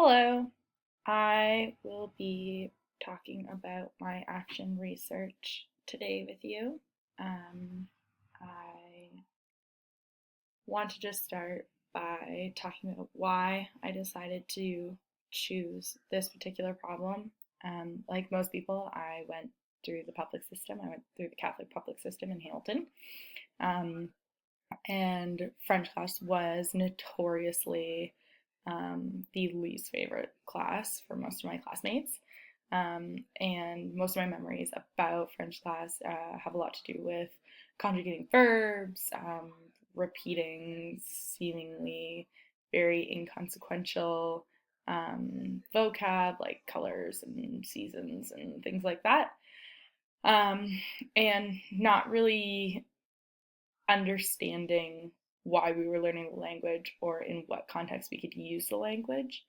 Hello, I will be talking about my action research today with you. I want to just start by talking about why I decided to choose this particular problem. Like most people, I went through the public system. I went through the Catholic public system in Hamilton. Um, and French class was notoriously the least favorite class for most of my classmates. And most of my memories about French class have a lot to do with conjugating verbs, repeating seemingly very inconsequential vocab like colors and seasons and things like that. Um, and not really understanding why we were learning the language or in what context we could use the language.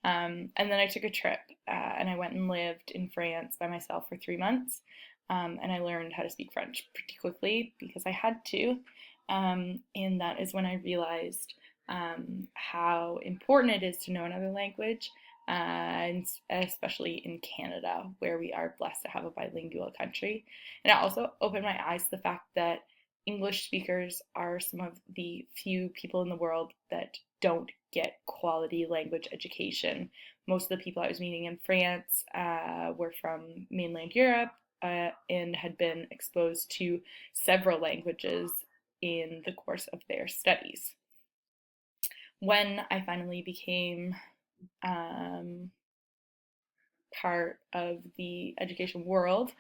And then I took a trip and I went and lived in France by myself for 3 months. And I learned how to speak French pretty quickly because I had to. And that is when I realized how important it is to know another language, and especially in Canada, where we are blessed to have a bilingual country. And it also opened my eyes to the fact that English speakers are some of the few people in the world that don't get quality language education. Most of the people I was meeting in France were from mainland Europe and had been exposed to several languages in the course of their studies. When I finally became part of the education world,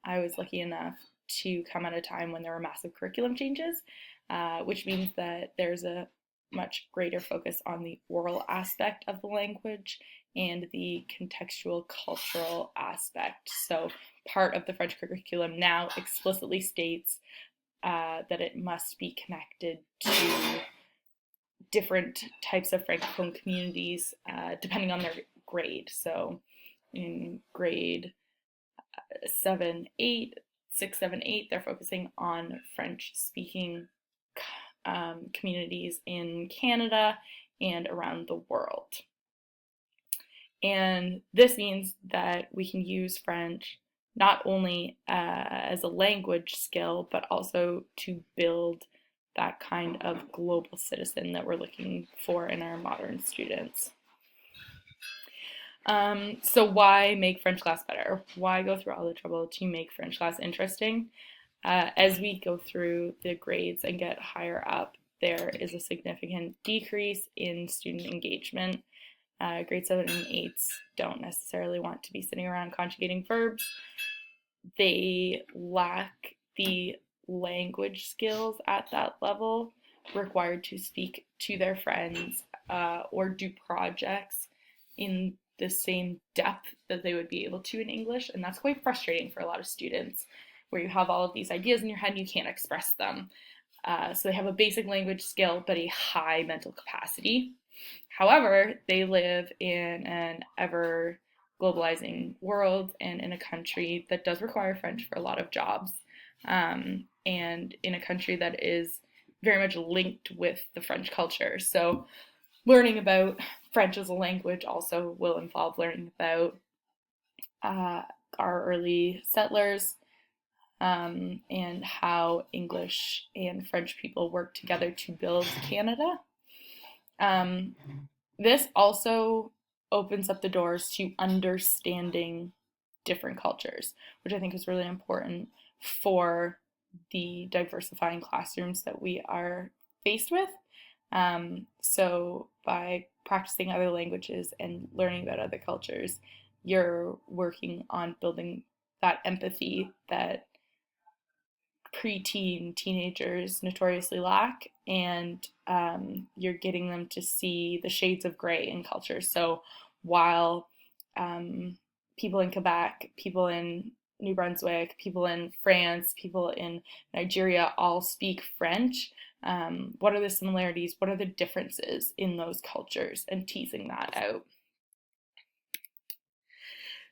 I was lucky enough to come at a time when there were massive curriculum changes, which means that there's a much greater focus on the oral aspect of the language and the contextual cultural aspect. So part of the French curriculum now explicitly states that it must be connected to different types of Francophone communities depending on their grade. So in grade 7, 8, 6, 7, 8, they're focusing on French speaking communities in Canada and around the world. And this means that we can use French not only as a language skill, but also to build that kind of global citizen that we're looking for in our modern students. So why make French class better? Why go through all the trouble to make French class interesting? As we go through the grades and get higher up, there is a significant decrease in student engagement. Grade 7 and 8s don't necessarily want to be sitting around conjugating verbs. They lack the language skills at that level required to speak to their friends or do projects in the same depth that they would be able to in English. And that's quite frustrating for a lot of students, where you have all of these ideas in your head and you can't express them. So they have a basic language skill, but a high mental capacity. However, they live in an ever globalizing world and in a country that does require French for a lot of jobs, and in a country that is very much linked with the French culture. So learning about French as a language also will involve learning about our early settlers, and how English and French people work together to build Canada. This also opens up the doors to understanding different cultures, which I think is really important for the diversifying classrooms that we are faced with. So by practicing other languages and learning about other cultures, you're working on building that empathy that preteen teenagers notoriously lack, and you're getting them to see the shades of gray in culture. So while people in Quebec, people in New Brunswick, people in France, people in Nigeria all speak French, what are the similarities? What are the differences in those cultures? And teasing that out.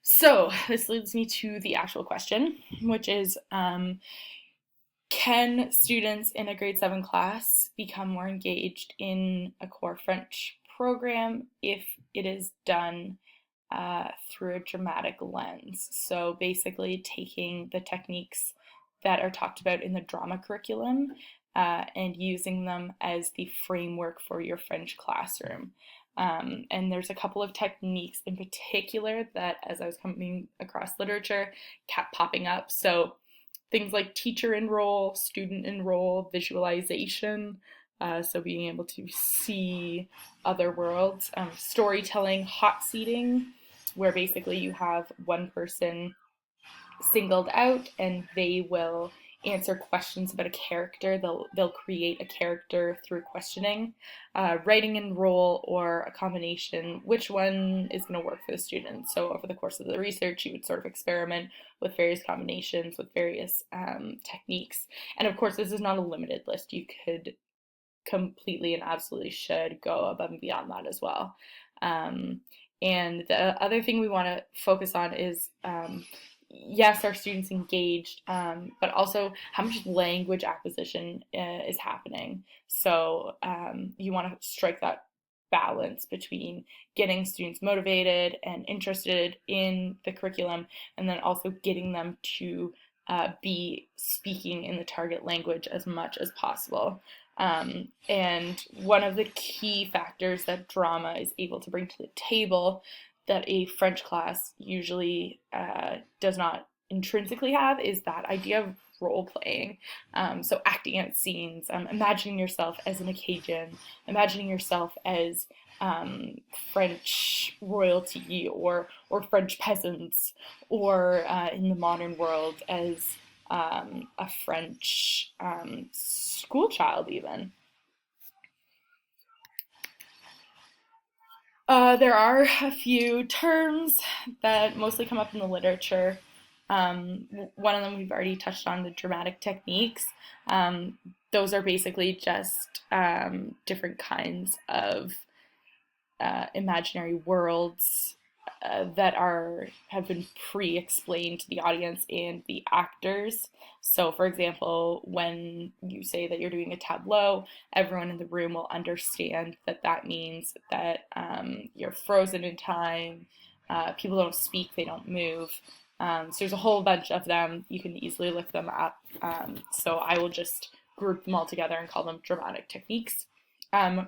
So this leads me to the actual question, which is, can students in a grade 7 class become more engaged in a core French program if it is done through a dramatic lens. So basically taking the techniques that are talked about in the drama curriculum and using them as the framework for your French classroom. And there's a couple of techniques in particular that, as I was coming across literature, kept popping up. So things like teacher enroll, student enroll, visualization, so being able to see other worlds, storytelling, hot seating, where basically you have one person singled out and they will answer questions about a character. They'll create a character through questioning, writing and role, or a combination. Which one is going to work for the student? So over the course of the research, you would sort of experiment with various combinations, with various techniques. And of course, this is not a limited list. You could completely and absolutely should go above and beyond that as well. And the other thing we want to focus on is yes, are students engaged, but also how much language acquisition is happening. So you want to strike that balance between getting students motivated and interested in the curriculum, and then also getting them to be speaking in the target language as much as possible. And one of the key factors that drama is able to bring to the table that a French class usually does not intrinsically have is that idea of role playing. So acting out scenes, imagining yourself as an occasion, imagining yourself as French royalty or French peasants, or in the modern world as a French school child even. There are a few terms that mostly come up in the literature. One of them we've already touched on, the dramatic techniques. Those are basically just different kinds of imaginary worlds that have been pre-explained to the audience and the actors. So, for example, when you say that you're doing a tableau, everyone in the room will understand that that means that you're frozen in time. People don't speak, they don't move. So there's a whole bunch of them. You can easily look them up. So I will just group them all together and call them dramatic techniques.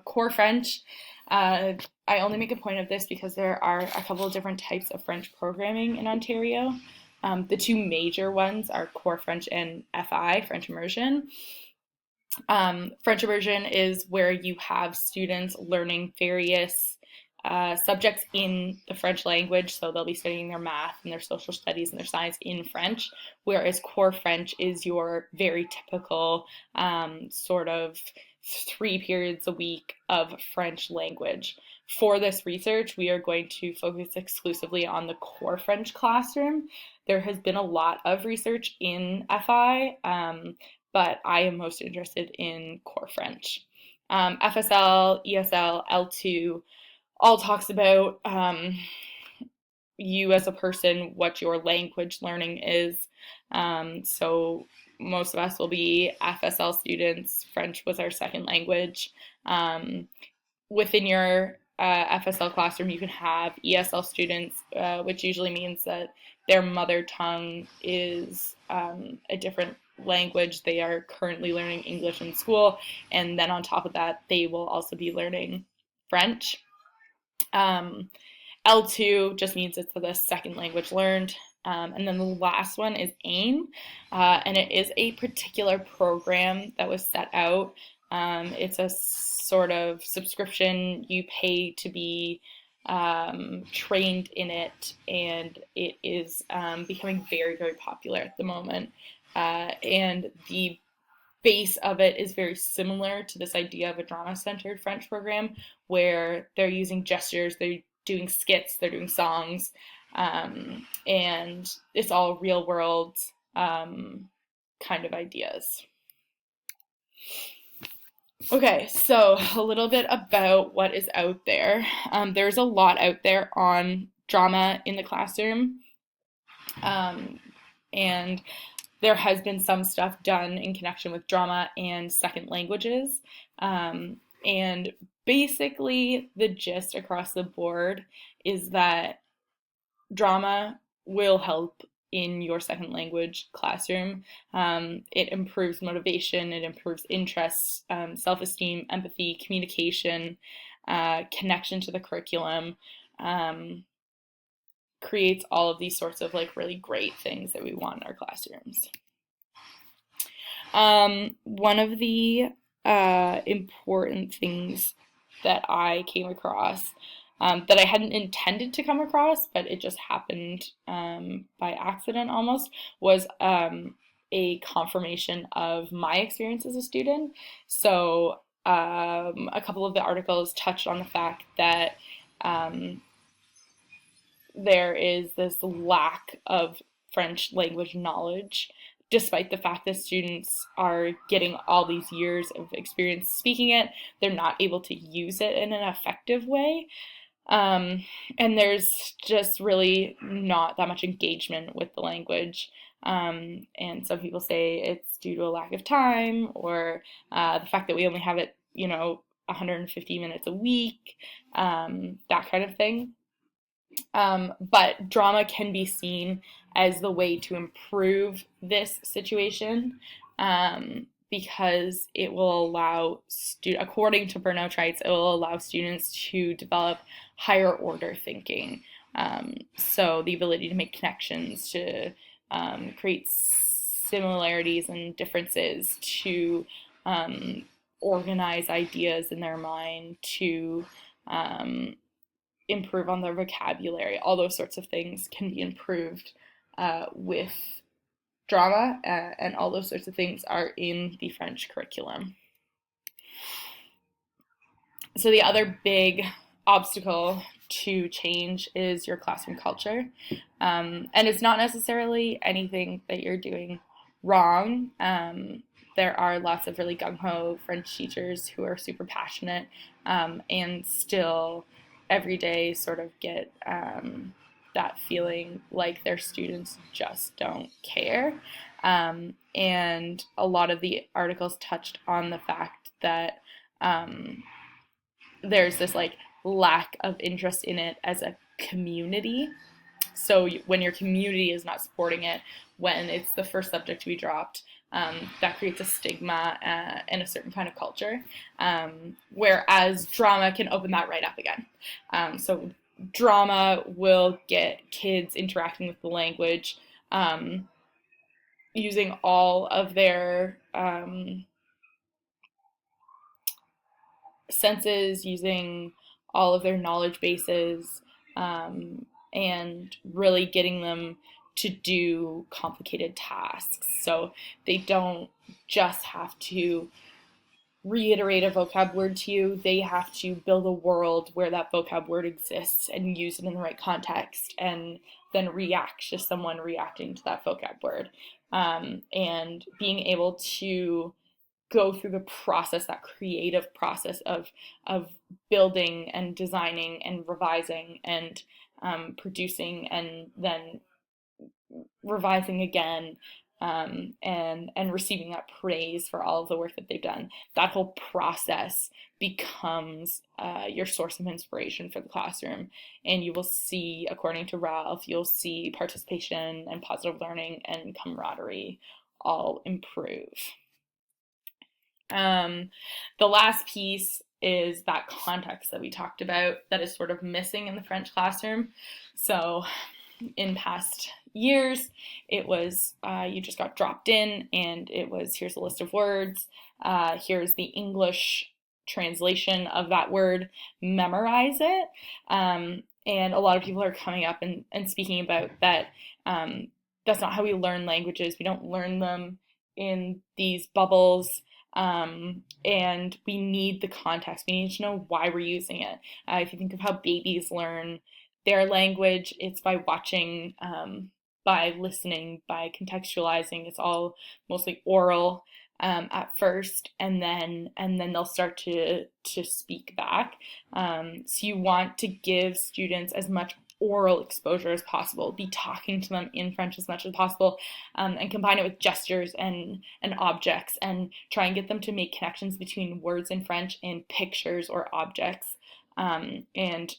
Core French. I only make a point of this because there are a couple of different types of French programming in Ontario. The two major ones are Core French and FI, French Immersion. French Immersion is where you have students learning various subjects in the French language, so they'll be studying their math and their social studies and their science in French, whereas Core French is your very typical sort of 3 periods a week of French language. For this research, we are going to focus exclusively on the Core French classroom. There has been a lot of research in FI, but I am most interested in Core French. FSL, ESL, L2, all talks about you as a person, what your language learning is. So most of us will be FSL students. French was our second language. Within your FSL classroom, you can have ESL students, which usually means that their mother tongue is a different language. They are currently learning English in school, and then on top of that, they will also be learning French. L2 just means it's the second language learned. And then the last one is AIM, and it is a particular program that was set out. It's a sort of subscription. You pay to be trained in it, and it is becoming very, very popular at the moment. And the base of it is very similar to this idea of a drama-centered French program, where they're using gestures, they're doing skits, they're doing songs, and it's all real-world kind of ideas. Okay, so a little bit about what is out there. There's a lot out there on drama in the classroom, and there has been some stuff done in connection with drama and second languages. And basically, the gist across the board is that drama will help in your second language classroom. It improves motivation, it improves interest, self-esteem, empathy, communication, connection to the curriculum, um, creates all of these sorts of like really great things that we want in our classrooms. One of the important things that I came across that I hadn't intended to come across, but it just happened by accident almost, was a confirmation of my experience as a student. So a couple of the articles touched on the fact that there is this lack of French language knowledge, despite the fact that students are getting all these years of experience speaking it. They're not able to use it in an effective way. And there's just really not that much engagement with the language. And some people say it's due to a lack of time, or the fact that we only have it, 150 minutes a week, that kind of thing. But drama can be seen as the way to improve this situation, because it will allow, according to Burnout Trites, it will allow students to develop higher order thinking. So the ability to make connections, to create similarities and differences, to organize ideas in their mind, to improve on their vocabulary. All those sorts of things can be improved with drama, and all those sorts of things are in the French curriculum. So the other big obstacle to change is your classroom culture. And it's not necessarily anything that you're doing wrong. There are lots of really gung-ho French teachers who are super passionate, and still every day sort of get that feeling like their students just don't care. And a lot of the articles touched on the fact that there's this like lack of interest in it as a community. So when your community is not supporting it, when it's the first subject to be dropped, that creates a stigma and a certain kind of culture, whereas drama can open that right up again. So drama will get kids interacting with the language, using all of their senses, using all of their knowledge bases, and really getting them to do complicated tasks. So they don't just have to reiterate a vocab word to you, they have to build a world where that vocab word exists and use it in the right context, and then react to someone reacting to that vocab word. And being able to go through the process, that creative process of building and designing and revising and producing and then revising again, and receiving that praise for all of the work that they've done. That whole process becomes your source of inspiration for the classroom. And you will see, according to Ralph, you'll see participation and positive learning and camaraderie all improve. The last piece is that context that we talked about that is sort of missing in the French classroom. So in past years, it was you just got dropped in and it was, here's a list of words, here's the English translation of that word, memorize it. And a lot of people are coming up and speaking about that. That's not how we learn languages. We don't learn them in these bubbles. And we need the context. We need to know why we're using it. If you think of how babies learn their language, it's by watching, by listening, by contextualizing. It's all mostly oral at first, and then they'll start to speak back. So you want to give students as much oral exposure as possible, be talking to them in French as much as possible, and combine it with gestures and objects, and try and get them to make connections between words in French and pictures or objects. And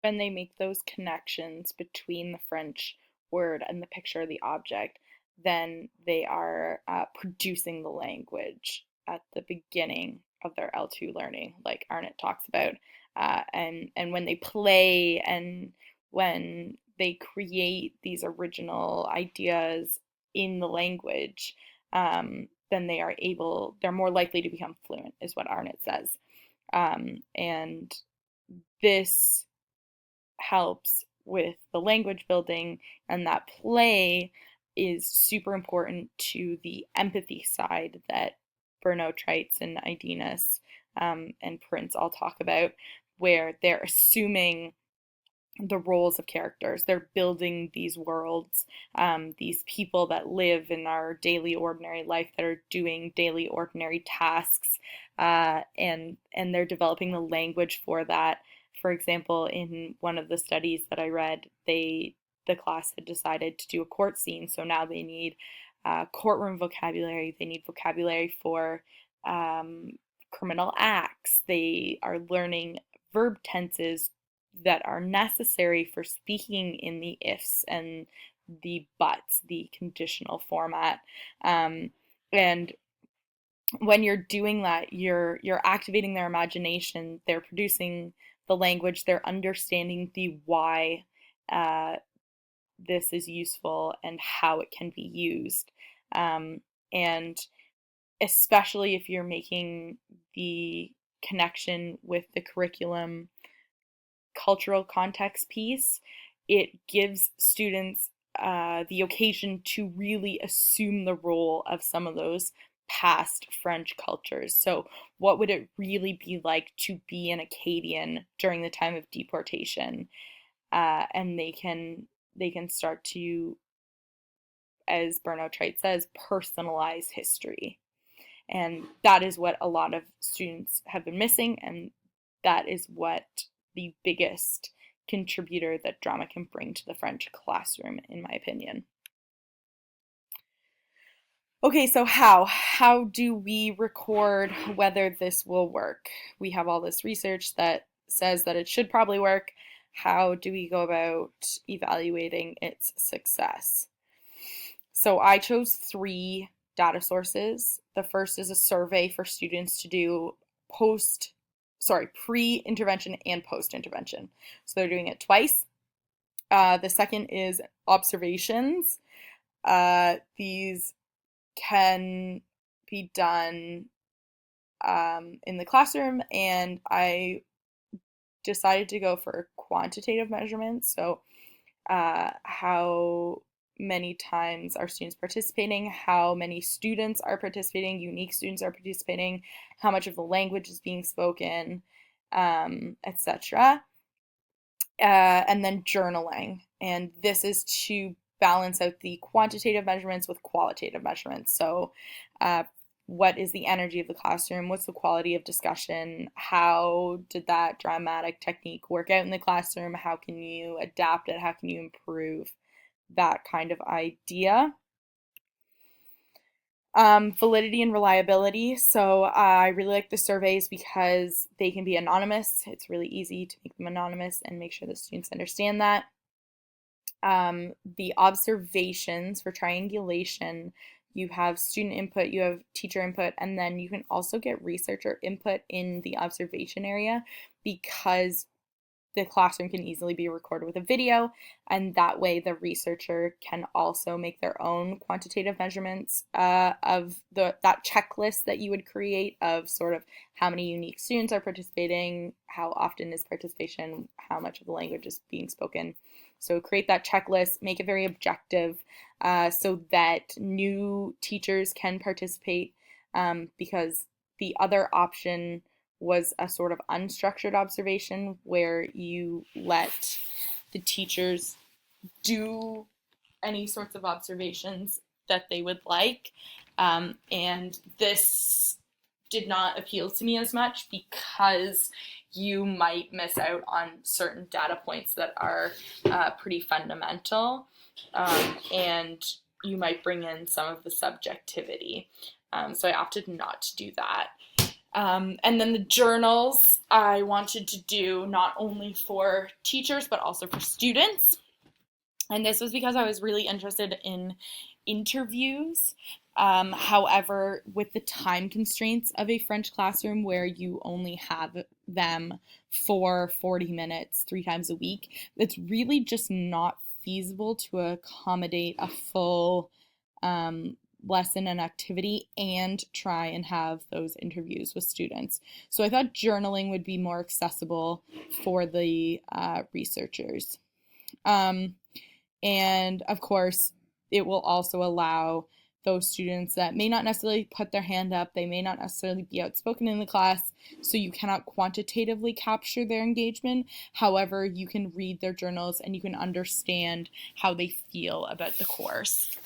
when they make those connections between the French word and the picture or the object, then they are producing the language at the beginning of their L2 learning, like Arnett talks about. And when they play and when they create these original ideas in the language, then they're more likely to become fluent, is what Arnett says. And this helps with the language building, and that play is super important to the empathy side that Bruno Treitz and Idenas and Prince all talk about, where they're assuming the roles of characters. They're building these worlds, these people that live in our daily ordinary life that are doing daily ordinary tasks, and they're developing the language for that. For example, in one of the studies that I read, the class had decided to do a court scene, so now they need courtroom vocabulary. They need vocabulary for criminal acts. They are learning verb tenses that are necessary for speaking in the ifs and the buts, the conditional format. And when you're doing that, you're activating their imagination. They're producing the language. They're understanding the why this is useful and how it can be used. And especially if you're making the connection with the curriculum cultural context piece, it gives students the occasion to really assume the role of some of those past French cultures. So what would it really be like to be an Acadian during the time of deportation? And they can start to, as Bruno Treitz says, personalize history. And that is what a lot of students have been missing, and that is what the biggest contributor that drama can bring to the French classroom, in my opinion. Okay, so how do we record whether this will work? We have all this research that says that it should probably work. How do we go about evaluating its success? So I chose 3 data sources. The first is a survey for students to do pre-intervention and post-intervention. So they're doing it twice. The second is observations. These can be done in the classroom, and I decided to go for quantitative measurements. So how many times are students participating, how many students are participating, unique students are participating, how much of the language is being spoken, etc. And then journaling. And this is to balance out the quantitative measurements with qualitative measurements. So what is the energy of the classroom? What's the quality of discussion? How did that dramatic technique work out in the classroom? How can you adapt it? How can you improve? That kind of idea. Validity and reliability. So I really like the surveys because they can be anonymous. It's really easy to make them anonymous and make sure the students understand that. The observations for triangulation, you have student input, you have teacher input, and then you can also get researcher input in the observation area, because the classroom can easily be recorded with a video, and that way the researcher can also make their own quantitative measurements of that checklist that you would create of sort of how many unique students are participating, how often is participation, how much of the language is being spoken. So create that checklist, make it very objective, so that new teachers can participate, because the other option was a sort of unstructured observation where you let the teachers do any sorts of observations that they would like. And this did not appeal to me as much, because you might miss out on certain data points that are pretty fundamental, and you might bring in some of the subjectivity. So I opted not to do that. And then the journals I wanted to do not only for teachers but also for students. And this was because I was really interested in interviews. However, with the time constraints of a French classroom where you only have them for 40 minutes 3 times a week, it's really just not feasible to accommodate a full lesson and activity and try and have those interviews with students. So I thought journaling would be more accessible for the researchers. And of course, it will also allow those students that may not necessarily put their hand up, they may not necessarily be outspoken in the class, so you cannot quantitatively capture their engagement. However, you can read their journals and you can understand how they feel about the course.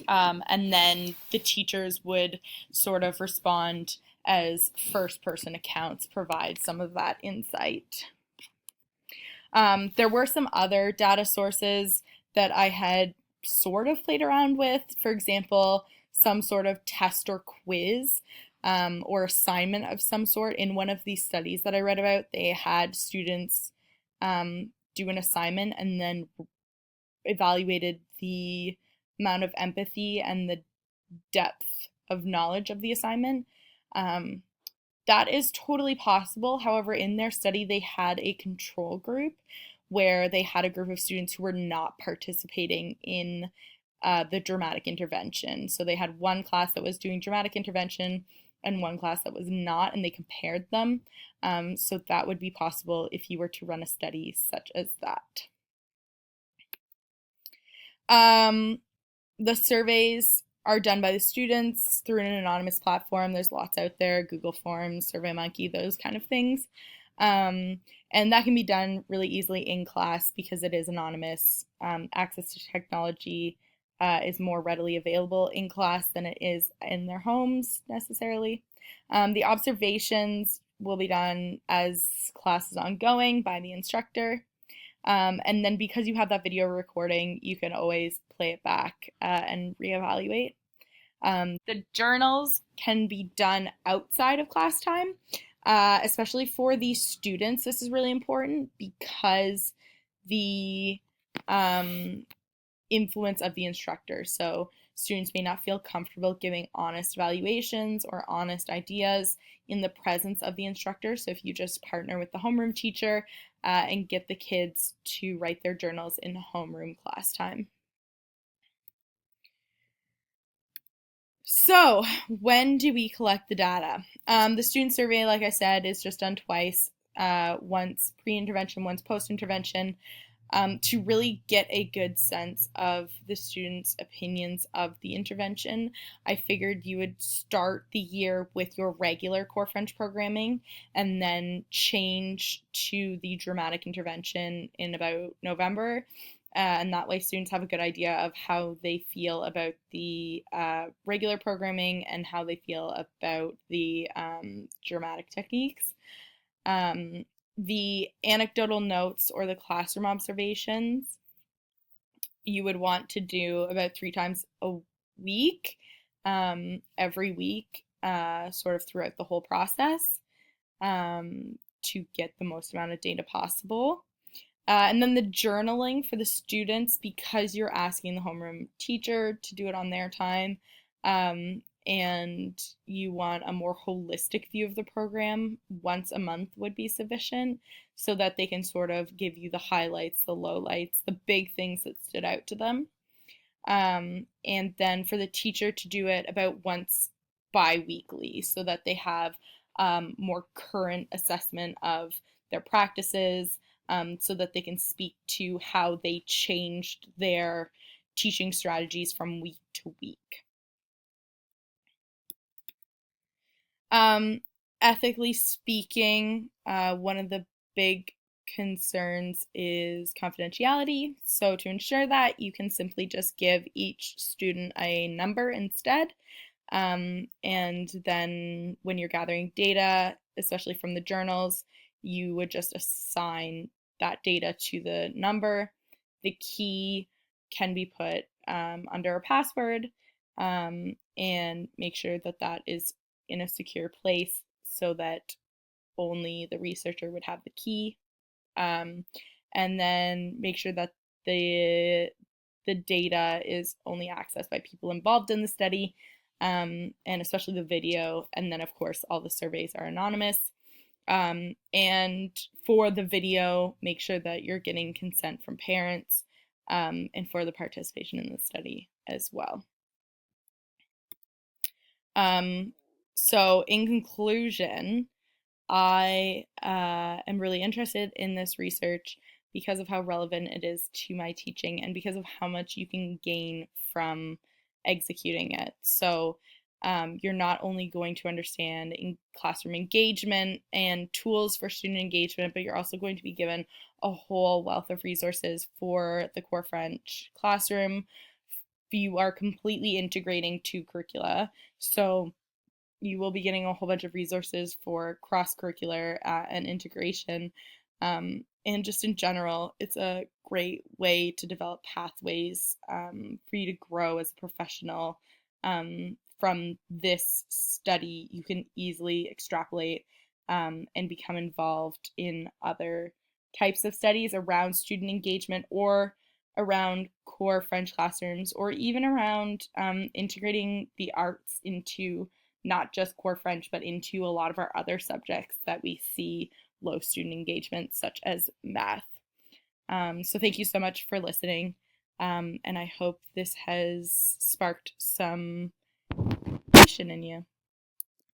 And then the teachers would sort of respond as first-person accounts, provide some of that insight. There were some other data sources that I had sort of played around with. For example, some sort of test or quiz or assignment of some sort. In one of these studies that I read about, they had students do an assignment and then evaluated the amount of empathy and the depth of knowledge of the assignment. That is totally possible. However, in their study, they had a control group where they had a group of students who were not participating in the dramatic intervention. So they had one class that was doing dramatic intervention and one class that was not, and they compared them. So that would be possible if you were to run a study such as that. The surveys are done by the students through an anonymous platform. There's lots out there, Google Forms, SurveyMonkey, those kind of things. And that can be done really easily in class because it is anonymous. Access to technology is more readily available in class than it is in their homes necessarily. The observations will be done as class is ongoing by the instructor. And then because you have that video recording, you can always play it back and reevaluate. The journals can be done outside of class time, especially for the students. This is really important because the influence of the instructor. So students may not feel comfortable giving honest evaluations or honest ideas in the presence of the instructor. So if you just partner with the homeroom teacher and get the kids to write their journals in homeroom class time. So when do we collect the data? The student survey, like I said, is just done twice, once pre-intervention, once post-intervention. To really get a good sense of the students' opinions of the intervention, I figured you would start the year with your regular core French programming and then change to the dramatic intervention in about November. And that way students have a good idea of how they feel about the regular programming and how they feel about the dramatic techniques. The anecdotal notes or the classroom observations you would want to do about 3 times a week, every week, sort of throughout the whole process, to get the most amount of data possible. And then the journaling for the students, because you're asking the homeroom teacher to do it on their time, and you want a more holistic view of the program, once a month would be sufficient so that they can sort of give you the highlights, the lowlights, the big things that stood out to them. And then for the teacher to do it about once bi-weekly so that they have more current assessment of their practices, so that they can speak to how they changed their teaching strategies from week to week. Ethically speaking, one of the big concerns is confidentiality. So to ensure that, you can simply just give each student a number instead. And then when you're gathering data, especially from the journals, you would just assign that data to the number. The key can be put under a password, and make sure that that is in a secure place so that only the researcher would have the key. And then make sure that the data is only accessed by people involved in the study, and especially the video. And then, of course, all the surveys are anonymous. And for the video, make sure that you're getting consent from parents, and for the participation in the study as well. So in conclusion, I am really interested in this research because of how relevant it is to my teaching and because of how much you can gain from executing it. So you're not only going to understand in classroom engagement and tools for student engagement, but you're also going to be given a whole wealth of resources for the core French classroom. You are completely integrating two curricula. So you will be getting a whole bunch of resources for cross-curricular and integration. And just in general, it's a great way to develop pathways for you to grow as a professional. From this study, you can easily extrapolate and become involved in other types of studies around student engagement or around core French classrooms, or even around integrating the arts into not just core French, but into a lot of our other subjects that we see low student engagement, such as math. So thank you so much for listening, and I hope this has sparked some passion in you.